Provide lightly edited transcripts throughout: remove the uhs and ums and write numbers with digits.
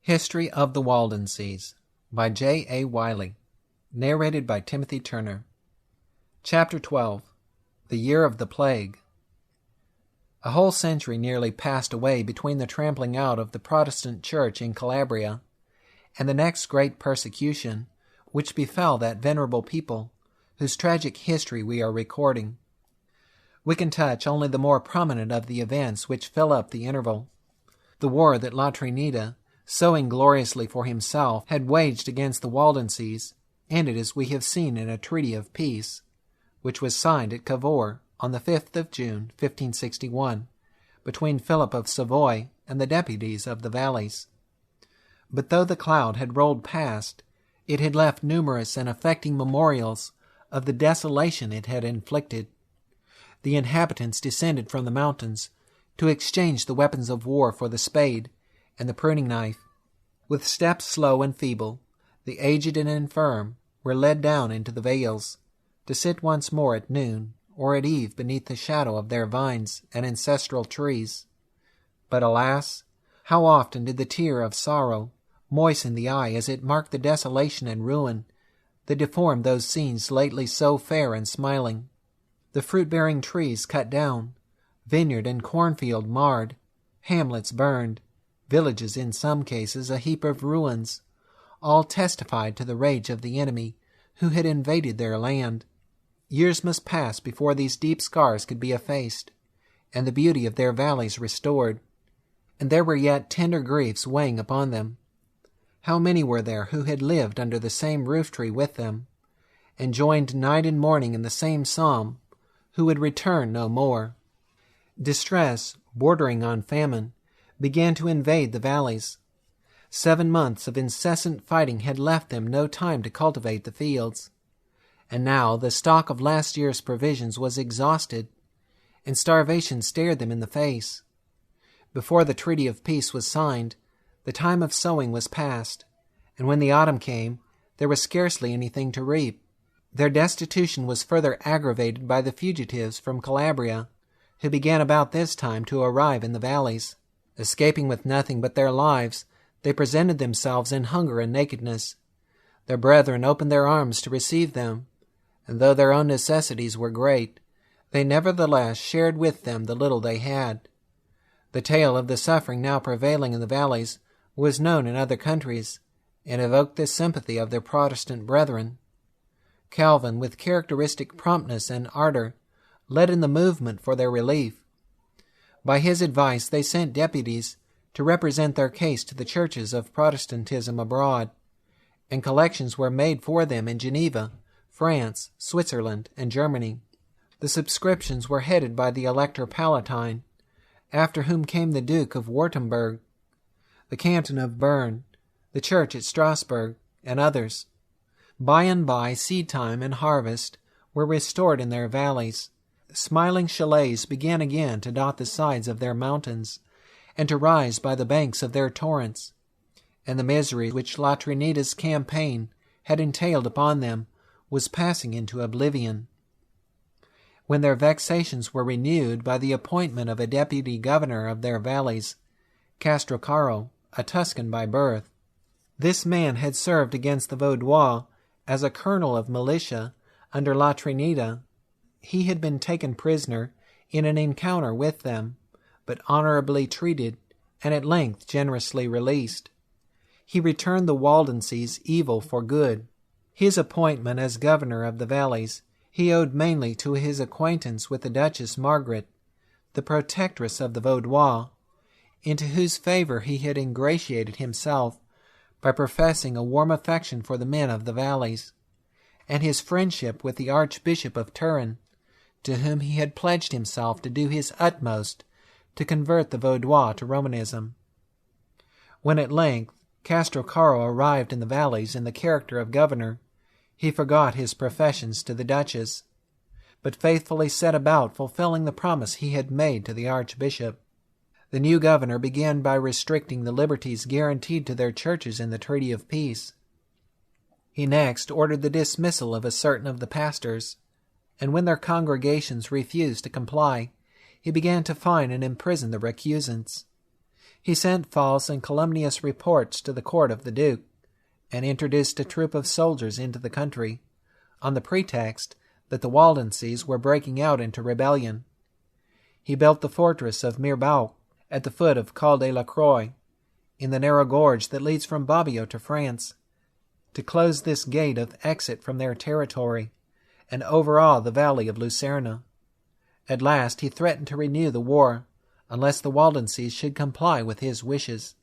History of the Waldenses by J. A. Wylie. Narrated by Timothy Turner. Chapter 12. The Year of the Plague. A whole century nearly passed away between the trampling out of the Protestant Church in Calabria and the next great persecution which befell that venerable people, whose tragic history we are recording. We can touch only the more prominent of the events which fill up the interval. The war that La Trinidad, so ingloriously for himself, had waged against the Waldenses, ended as we have seen in a treaty of peace, which was signed at Cavour on the 5th of June, 1561, between Philip of Savoy and the deputies of the valleys. But though the cloud had rolled past, it had left numerous and affecting memorials of the desolation it had inflicted. The inhabitants descended from the mountains to exchange the weapons of war for the spade and the pruning knife. With steps slow and feeble, the aged and infirm were led down into the vales, to sit once more at noon or at eve beneath the shadow of their vines and ancestral trees. But alas, how often did the tear of sorrow moisten the eye as it marked the desolation and ruin that deformed those scenes lately so fair and smiling. The fruit-bearing trees cut down, vineyard and cornfield marred, hamlets burned, villages in some cases a heap of ruins, all testified to the rage of the enemy who had invaded their land. Years must pass before these deep scars could be effaced, and the beauty of their valleys restored, and there were yet tender griefs weighing upon them. How many were there who had lived under the same roof-tree with them, and joined night and morning in the same psalm, who would return no more. Distress, bordering on famine, began to invade the valleys. 7 months of incessant fighting had left them no time to cultivate the fields, and now the stock of last year's provisions was exhausted, and starvation stared them in the face. Before the treaty of peace was signed, the time of sowing was past, and when the autumn came, there was scarcely anything to reap. Their destitution was further aggravated by the fugitives from Calabria, who began about this time to arrive in the valleys. Escaping with nothing but their lives, they presented themselves in hunger and nakedness. Their brethren opened their arms to receive them, and though their own necessities were great, they nevertheless shared with them the little they had. The tale of the suffering now prevailing in the valleys was known in other countries, and evoked the sympathy of their Protestant brethren. Calvin, with characteristic promptness and ardor, led in the movement for their relief. By his advice they sent deputies to represent their case to the churches of Protestantism abroad, and collections were made for them in Geneva, France, Switzerland, and Germany. The subscriptions were headed by the Elector Palatine, after whom came the Duke of Württemberg, the canton of Bern, the church at Strasbourg, and others. By and by, seed time and harvest were restored in their valleys. Smiling chalets began again to dot the sides of their mountains, and to rise by the banks of their torrents, and the misery which La Trinidad's campaign had entailed upon them was passing into oblivion. When their vexations were renewed by the appointment of a deputy governor of their valleys, Castrocaro, a Tuscan by birth. This man had served against the Vaudois as a colonel of militia under La Trinidad. He had been taken prisoner in an encounter with them, but honorably treated, and at length generously released. He returned the Waldenses evil for good. His appointment as governor of the valleys he owed mainly to his acquaintance with the Duchess Margaret, the protectress of the Vaudois, into whose favor he had ingratiated himself by professing a warm affection for the men of the valleys, and his friendship with the Archbishop of Turin, to whom he had pledged himself to do his utmost to convert the Vaudois to Romanism. When at length Castrocaro arrived in the valleys in the character of governor, he forgot his professions to the Duchess, but faithfully set about fulfilling the promise he had made to the Archbishop. The new governor began by restricting the liberties guaranteed to their churches in the treaty of peace. He next ordered the dismissal of a certain of the pastors, and when their congregations refused to comply, he began to fine and imprison the recusants. He sent false and calumnious reports to the court of the Duke, and introduced a troop of soldiers into the country, on the pretext that the Waldenses were breaking out into rebellion. He built the fortress of Mirebalk at the foot of Col de la Croix, in the narrow gorge that leads from Bobbio to France, to close this gate of exit from their territory, and overawe the valley of Lucerna. At last he threatened to renew the war, unless the Waldenses should comply with his wishes.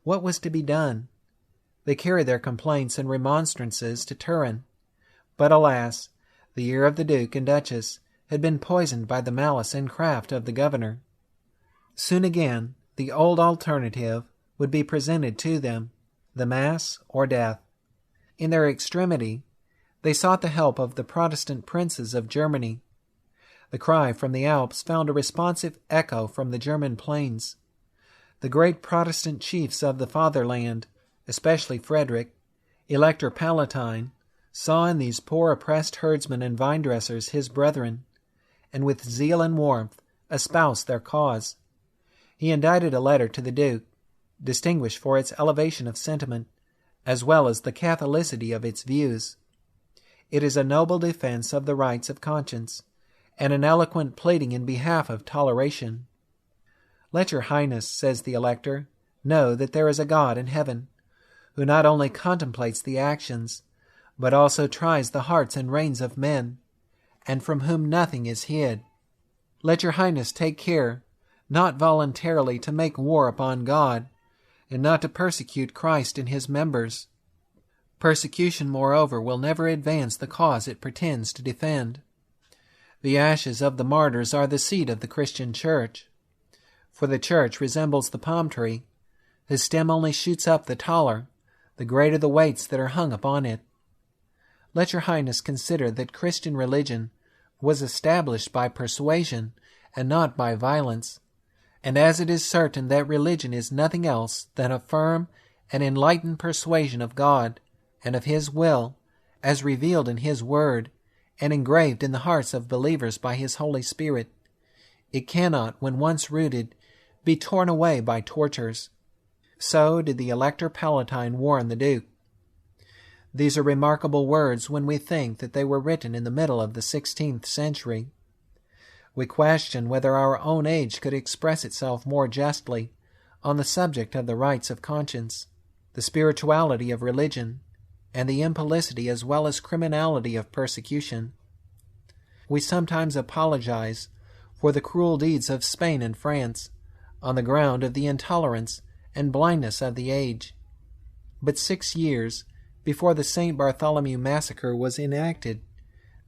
What was to be done? They carried their complaints and remonstrances to Turin, but alas, the ear of the Duke and Duchess had been poisoned by the malice and craft of the governor. Soon again the old alternative would be presented to them, the Mass or death. In their extremity, they sought the help of the Protestant princes of Germany. The cry from the Alps found a responsive echo from the German plains. The great Protestant chiefs of the fatherland, especially Frederick, Elector Palatine, saw in these poor oppressed herdsmen and vine-dressers his brethren, and with zeal and warmth espoused their cause. He indited a letter to the Duke, distinguished for its elevation of sentiment, as well as the catholicity of its views. It is a noble defense of the rights of conscience, and an eloquent pleading in behalf of toleration. "Let your Highness," says the Elector, "know that there is a God in heaven, who not only contemplates the actions, but also tries the hearts and reins of men, and from whom nothing is hid. Let your Highness take care not voluntarily to make war upon God, and not to persecute Christ and his members. Persecution, moreover, will never advance the cause it pretends to defend. The ashes of the martyrs are the seed of the Christian Church, for the Church resembles the palm tree, whose stem only shoots up the taller, the greater the weights that are hung upon it. Let your Highness consider that Christian religion was established by persuasion and not by violence, and as it is certain that religion is nothing else than a firm and enlightened persuasion of God and of his will, as revealed in his word, and engraved in the hearts of believers by his Holy Spirit, it cannot, when once rooted, be torn away by tortures. So did the Elector Palatine warn the Duke. These are remarkable words when we think that they were written in the middle of the 16th century. We question whether our own age could express itself more justly on the subject of the rights of conscience, the spirituality of religion, and the impolicity as well as criminality of persecution. We sometimes apologize for the cruel deeds of Spain and France on the ground of the intolerance and blindness of the age. But 6 years before the St. Bartholomew massacre was enacted,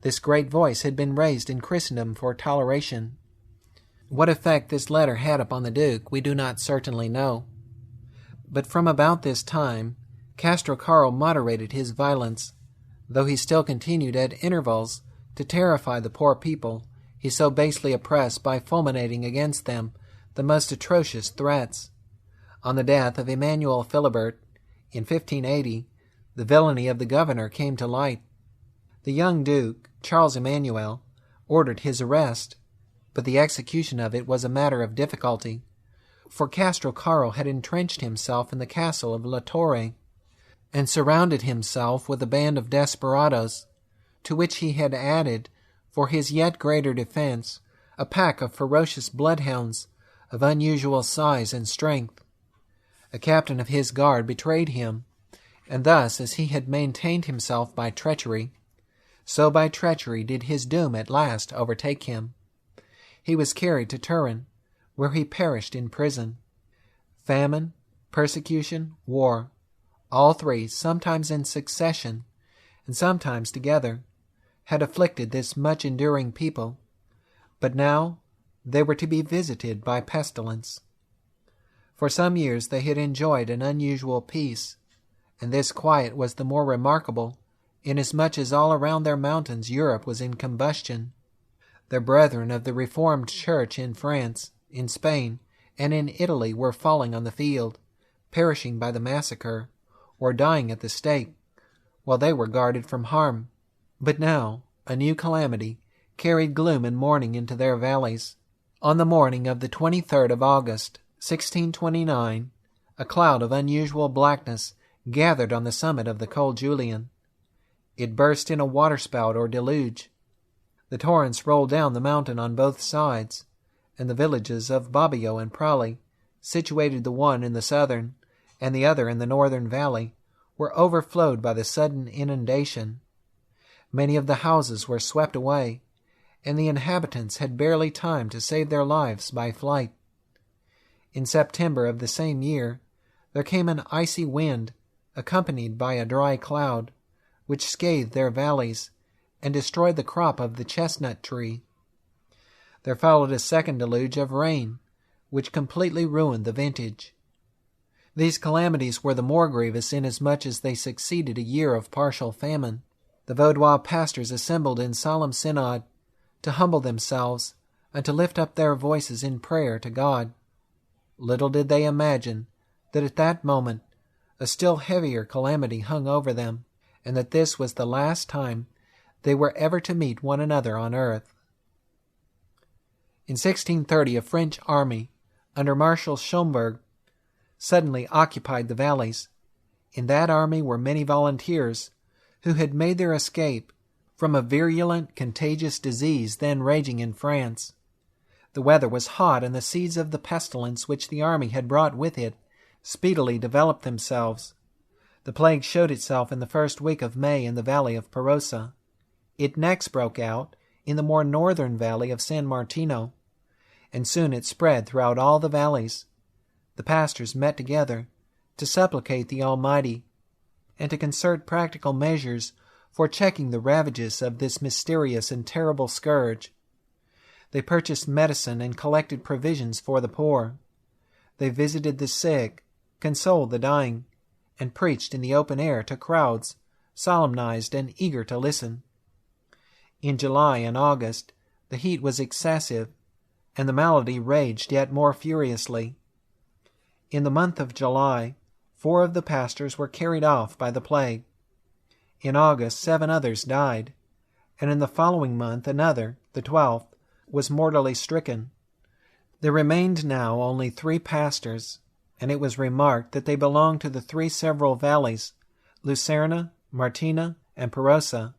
this great voice had been raised in Christendom for toleration. What effect this letter had upon the Duke we do not certainly know. But from about this time, Castro Carlo moderated his violence, though he still continued at intervals to terrify the poor people he so basely oppressed by fulminating against them the most atrocious threats. On the death of Emmanuel Philibert in 1580, the villainy of the governor came to light. The young Duke, Charles Emmanuel, ordered his arrest, but the execution of it was a matter of difficulty, for Castro Carlo had entrenched himself in the castle of La Torre, and surrounded himself with a band of desperadoes, to which he had added, for his yet greater defense, a pack of ferocious bloodhounds of unusual size and strength. A captain of his guard betrayed him, and thus, as he had maintained himself by treachery, so by treachery did his doom at last overtake him. He was carried to Turin, where he perished in prison. Famine, persecution, war, all three, sometimes in succession, and sometimes together, had afflicted this much-enduring people, but now they were to be visited by pestilence. For some years they had enjoyed an unusual peace, and this quiet was the more remarkable, inasmuch as all around their mountains Europe was in combustion. Their brethren of the Reformed Church in France, in Spain, and in Italy were falling on the field, perishing by the massacre, or dying at the stake, while they were guarded from harm. But now a new calamity carried gloom and mourning into their valleys. On the morning of the 23rd of August, 1629, a cloud of unusual blackness gathered on the summit of the Col Julian. It burst in a waterspout or deluge. The torrents rolled down the mountain on both sides, and the villages of Bobbio and Prali, situated the one in the southern and the other in the northern valley, were overflowed by the sudden inundation. Many of the houses were swept away, and the inhabitants had barely time to save their lives by flight. In September of the same year, there came an icy wind, accompanied by a dry cloud, which scathed their valleys and destroyed the crop of the chestnut tree. There followed a second deluge of rain, which completely ruined the vintage. These calamities were the more grievous inasmuch as they succeeded a year of partial famine. The Vaudois pastors assembled in solemn synod to humble themselves and to lift up their voices in prayer to God. Little did they imagine that at that moment a still heavier calamity hung over them, and that this was the last time they were ever to meet one another on earth. In 1630, a French army, under Marshal Schomberg, suddenly occupied the valleys. In that army were many volunteers who had made their escape from a virulent, contagious disease then raging in France. The weather was hot, and the seeds of the pestilence which the army had brought with it speedily developed themselves. The plague showed itself in the first week of May in the valley of Perosa. It next broke out in the more northern valley of San Martino, and soon it spread throughout all the valleys. The pastors met together to supplicate the Almighty and to concert practical measures for checking the ravages of this mysterious and terrible scourge. They purchased medicine and collected provisions for the poor. They visited the sick, consoled the dying, and preached in the open air to crowds, solemnized and eager to listen. In July and August the heat was excessive, and the malady raged yet more furiously. In the month of July, 4 of the pastors were carried off by the plague. In August 7 others died, and in the following month another, the 12th, was mortally stricken. There remained now only 3 pastors, and it was remarked that they belonged to the 3 several valleys, Lucerna, Martina, and Perosa.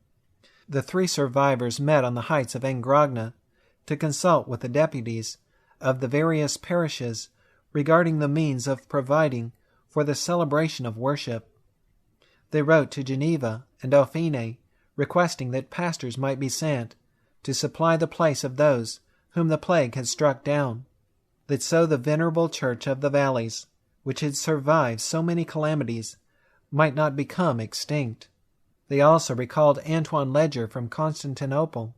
The 3 survivors met on the heights of Angrogna to consult with the deputies of the various parishes regarding the means of providing for the celebration of worship. They wrote to Geneva and Dauphine, requesting that pastors might be sent to supply the place of those whom the plague had struck down, that so the venerable church of the valleys, which had survived so many calamities, might not become extinct. They also recalled Antoine Leger from Constantinople.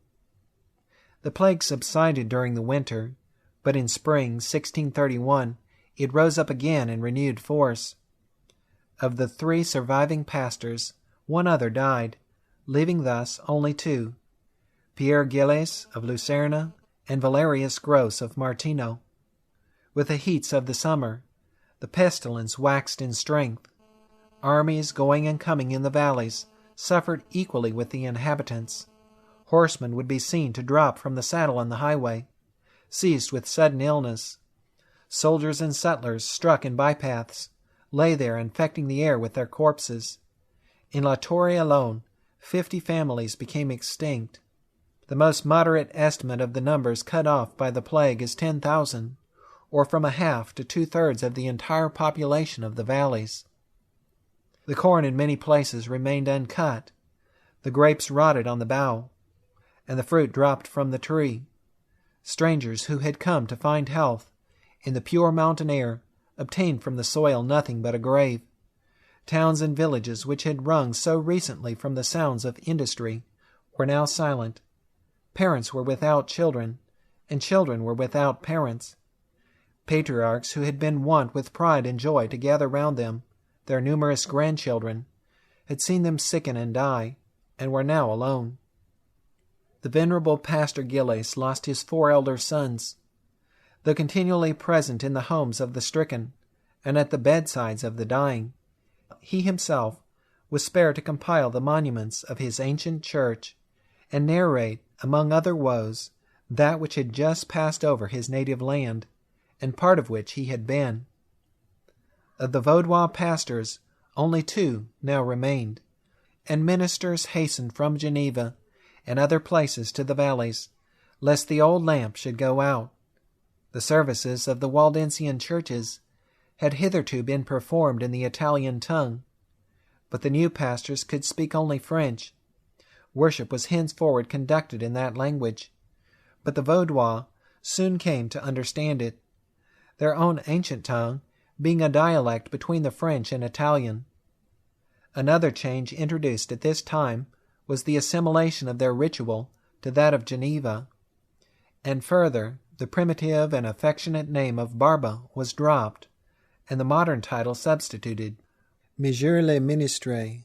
The plague subsided during the winter, but in spring 1631 it rose up again in renewed force. Of the 3 surviving pastors, 1 other died, leaving thus only 2, Pierre Gilles of Lucerna and Valerius Gros of Martino. With the heats of the summer, the pestilence waxed in strength. Armies going and coming in the valleys suffered equally with the inhabitants. Horsemen would be seen to drop from the saddle on the highway, seized with sudden illness. Soldiers and settlers, struck in bypaths, lay there infecting the air with their corpses. In La Torre alone, 50 families became extinct. The most moderate estimate of the numbers cut off by the plague is 10,000, or from 1/2 to 2/3 of the entire population of the valleys. The corn in many places remained uncut, the grapes rotted on the bough, and the fruit dropped from the tree. Strangers who had come to find health in the pure mountain air obtained from the soil nothing but a grave. Towns and villages which had rung so recently from the sounds of industry were now silent. Parents were without children, and children were without parents. Patriarchs who had been wont with pride and joy to gather round them their numerous grandchildren had seen them sicken and die, and were now alone. The venerable Pastor Gilles lost his 4 elder sons. Though continually present in the homes of the stricken and at the bedsides of the dying, he himself was spared to compile the monuments of his ancient church and narrate, among other woes, that which had just passed over his native land, and part of which he had been. Of the Vaudois pastors, only 2 now remained, and ministers hastened from Geneva and other places to the valleys, lest the old lamp should go out. The services of the Waldensian churches had hitherto been performed in the Italian tongue, but the new pastors could speak only French. Worship was henceforward conducted in that language, but the Vaudois soon came to understand it, their own ancient tongue being a dialect between the French and Italian. Another change introduced at this time was the assimilation of their ritual to that of Geneva, and further, the primitive and affectionate name of Barba was dropped, and the modern title substituted, Monsieur le Ministre.